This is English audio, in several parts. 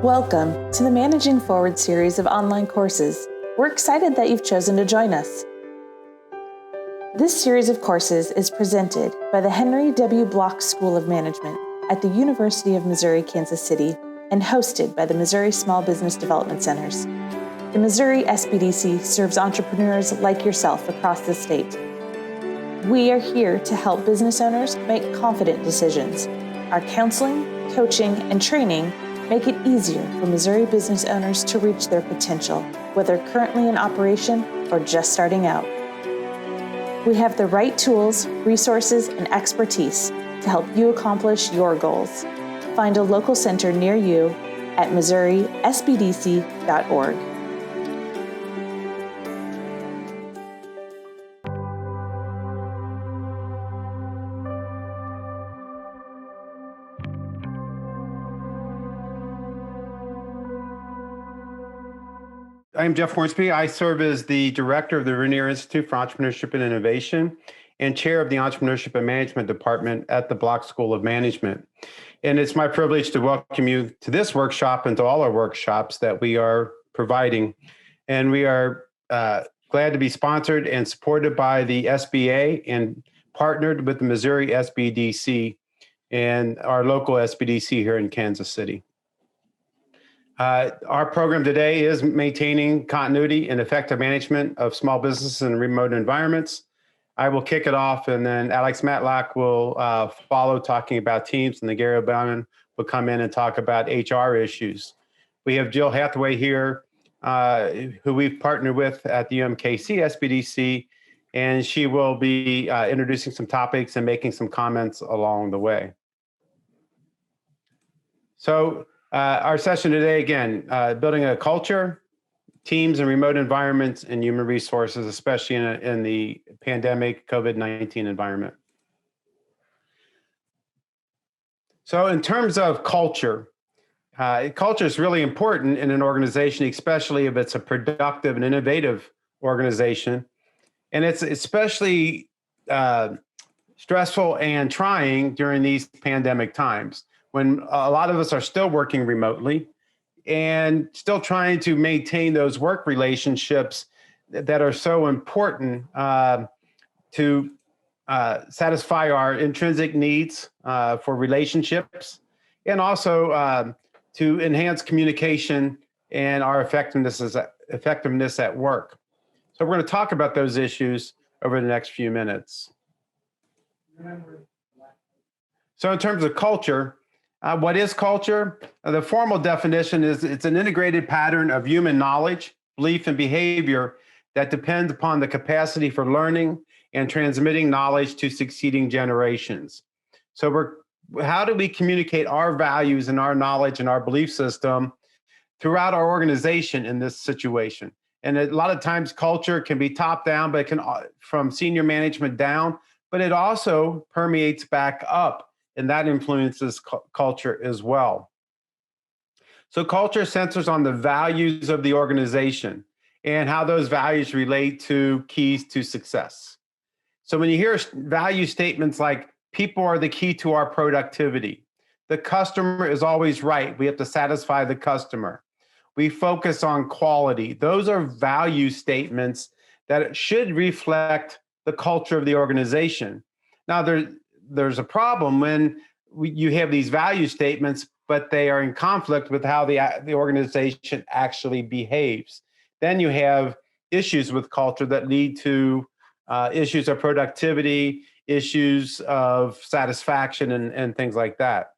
Welcome to the Managing Forward series of online courses. We're excited that you've chosen to join us. This series of courses is presented by the Henry W. Block School of Management at the University of Missouri, Kansas City, and hosted by the Missouri Small Business Development Centers. The Missouri SBDC serves entrepreneurs like yourself across the state. We are here to help business owners make confident decisions. Our counseling, coaching, and training make it easier for Missouri business owners to reach their potential, whether currently in operation or just starting out. We have the right tools, resources, and expertise to help you accomplish your goals. Find a local center near you at MissouriSBDC.org. I'm Jeff Hornby. I serve as the director of the Rainier Institute for Entrepreneurship and Innovation and chair of the Entrepreneurship and Management Department at the Block School of Management. And it's my privilege to welcome you to this workshop and to all our workshops that we are providing. And we are glad to be sponsored and supported by the SBA and partnered with the Missouri SBDC and our local SBDC here in Kansas City. Our program today is maintaining continuity and effective management of small businesses in remote environments. I will kick it off, and then Alex Matlock will follow talking about teams, and then Gary O'Bannon will come in and talk about HR issues. We have Jill Hathaway here, who we've partnered with at the UMKC SBDC, and she will be introducing some topics and making some comments along the way. So, our session today, again, building a culture, teams in remote environments, and human resources, especially in the pandemic COVID-19 environment. So in terms of culture, culture is really important in an organization, especially if it's a productive and innovative organization. And it's especially stressful and trying during these pandemic times, when a lot of us are still working remotely and still trying to maintain those work relationships that are so important to satisfy our intrinsic needs for relationships, and also to enhance communication and our effectiveness at work. So we're going to talk about those issues over the next few minutes. So in terms of culture, what is culture? The formal definition is it's an integrated pattern of human knowledge, belief, and behavior that depends upon the capacity for learning and transmitting knowledge to succeeding generations. So how do we communicate our values and our knowledge and our belief system throughout our organization in this situation? And a lot of times culture can be top down, but it can from senior management down, but it also permeates back up. And that influences culture as well. So culture centers on the values of the organization and how those values relate to keys to success. So when you hear value statements like people are the key to our productivity, the customer is always right, we have to satisfy the customer, we focus on quality, those are value statements that should reflect the culture of the organization. Now, there's a problem when you have these value statements, but they are in conflict with how the organization actually behaves. Then you have issues with culture that lead to issues of productivity, issues of satisfaction, and things like that.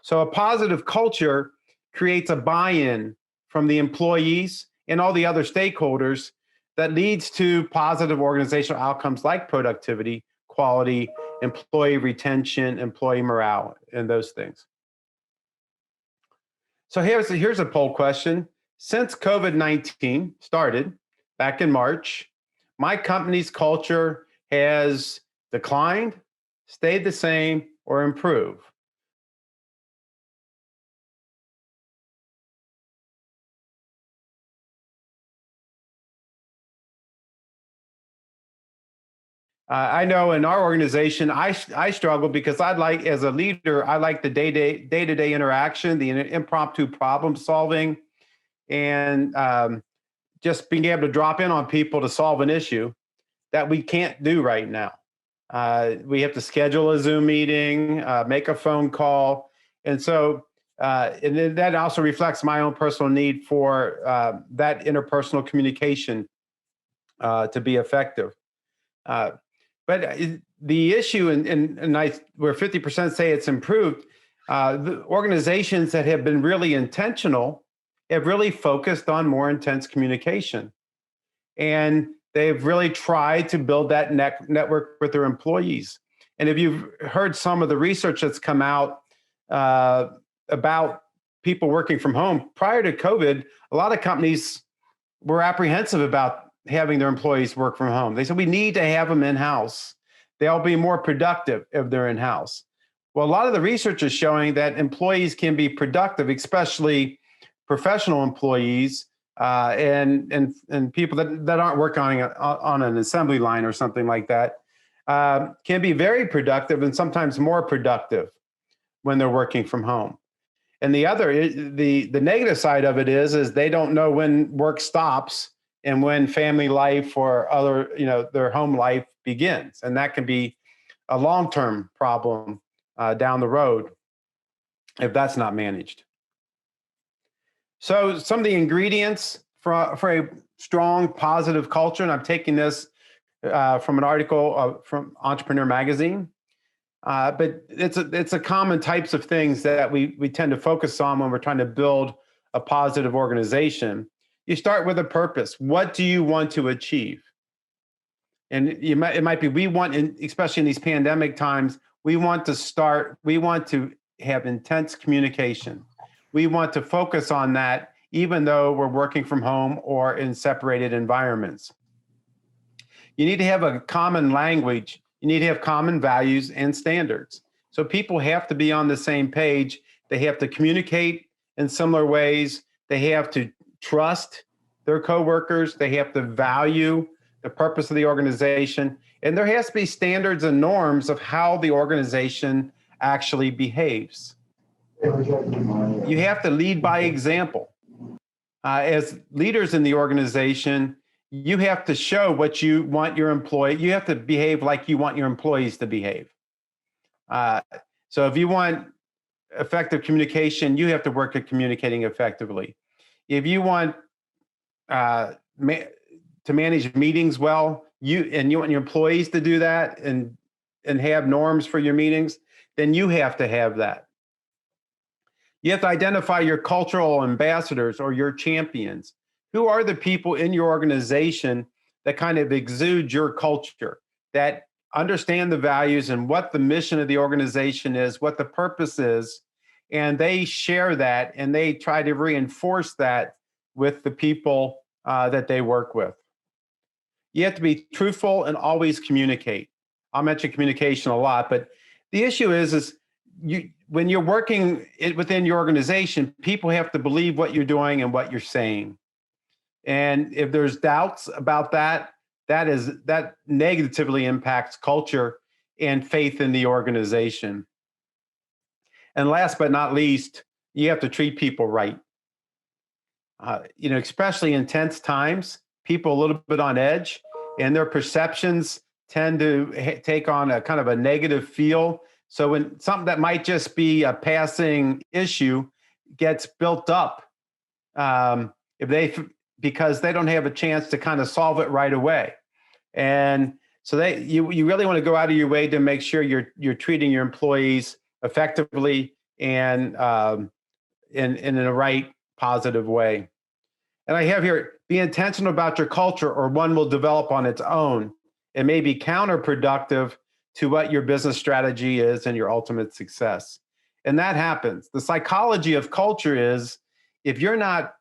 So a positive culture creates a buy-in from the employees and all the other stakeholders that leads to positive organizational outcomes like productivity, quality, employee retention, employee morale, and those things. So here's a poll question. Since COVID-19 started back in March, my company's culture has declined, stayed the same, or improved. I know in our organization, I struggle because as a leader, I like the day-to-day interaction, the impromptu problem solving, and just being able to drop in on people to solve an issue that we can't do right now. We have to schedule a Zoom meeting, make a phone call. And so, and then that also reflects my own personal need for that interpersonal communication to be effective. Uh, but the issue, where 50% say it's improved, the organizations that have been really intentional have really focused on more intense communication. And they've really tried to build that network with their employees. And if you've heard some of the research that's come out about people working from home prior to COVID, a lot of companies were apprehensive about having their employees work from home. They said, we need to have them in-house. They'll be more productive if they're in-house. Well, a lot of the research is showing that employees can be productive, especially professional employees, and people that aren't working on an assembly line or something like that, can be very productive and sometimes more productive when they're working from home. And the negative side of it is they don't know when work stops and when family life or other, their home life begins, and that can be a long-term problem down the road if that's not managed. So some of the ingredients for a strong, positive culture, and I'm taking this from an article from Entrepreneur Magazine, but it's a common types of things that we tend to focus on when we're trying to build a positive organization. You start with a purpose. What do you want to achieve? And it might be especially in these pandemic times, we want to have intense communication. We want to focus on that, even though we're working from home or in separated environments. You need to have a common language. You need to have common values and standards. So people have to be on the same page. They have to communicate in similar ways. They have to trust their coworkers. They have to value the purpose of the organization. And there has to be standards and norms of how the organization actually behaves. You have to lead by example. As leaders in the organization, you have to show what you want your employee. You have to behave like you want your employees to behave. So if you want effective communication, you have to work at communicating effectively. If you want to manage meetings well, you want your employees to do that and have norms for your meetings, then you have to have that. You have to identify your cultural ambassadors or your champions. Who are the people in your organization that kind of exude your culture, that understand the values and what the mission of the organization is, what the purpose is, and they share that and they try to reinforce that with the people that they work with. You have to be truthful and always communicate. I'll mention communication a lot, but the issue is when you're working within your organization, people have to believe what you're doing and what you're saying. And if there's doubts about that negatively impacts culture and faith in the organization. And last but not least, you have to treat people right. Especially in tense times, people a little bit on edge, and their perceptions tend to take on a kind of a negative feel. So when something that might just be a passing issue gets built up, because they don't have a chance to kind of solve it right away. And so you really want to go out of your way to make sure you're treating your employees effectively and in a right, positive way. And I have here, be intentional about your culture or one will develop on its own. It may be counterproductive to what your business strategy is and your ultimate success. And that happens. The psychology of culture is if you're not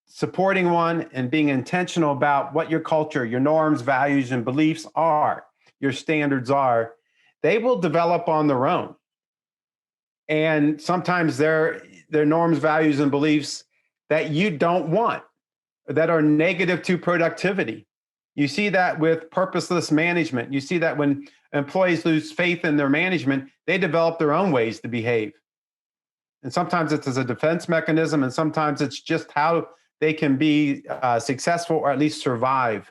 supporting one and being intentional about what your culture, your norms, values, and beliefs are, your standards are, they will develop on their own. And sometimes they're norms, values, and beliefs that you don't want, that are negative to productivity. You see that with purposeless management. You see that when employees lose faith in their management, they develop their own ways to behave. And sometimes it's as a defense mechanism, and sometimes it's just how they can be successful or at least survive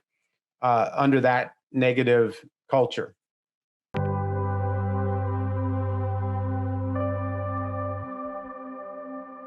under that negative culture.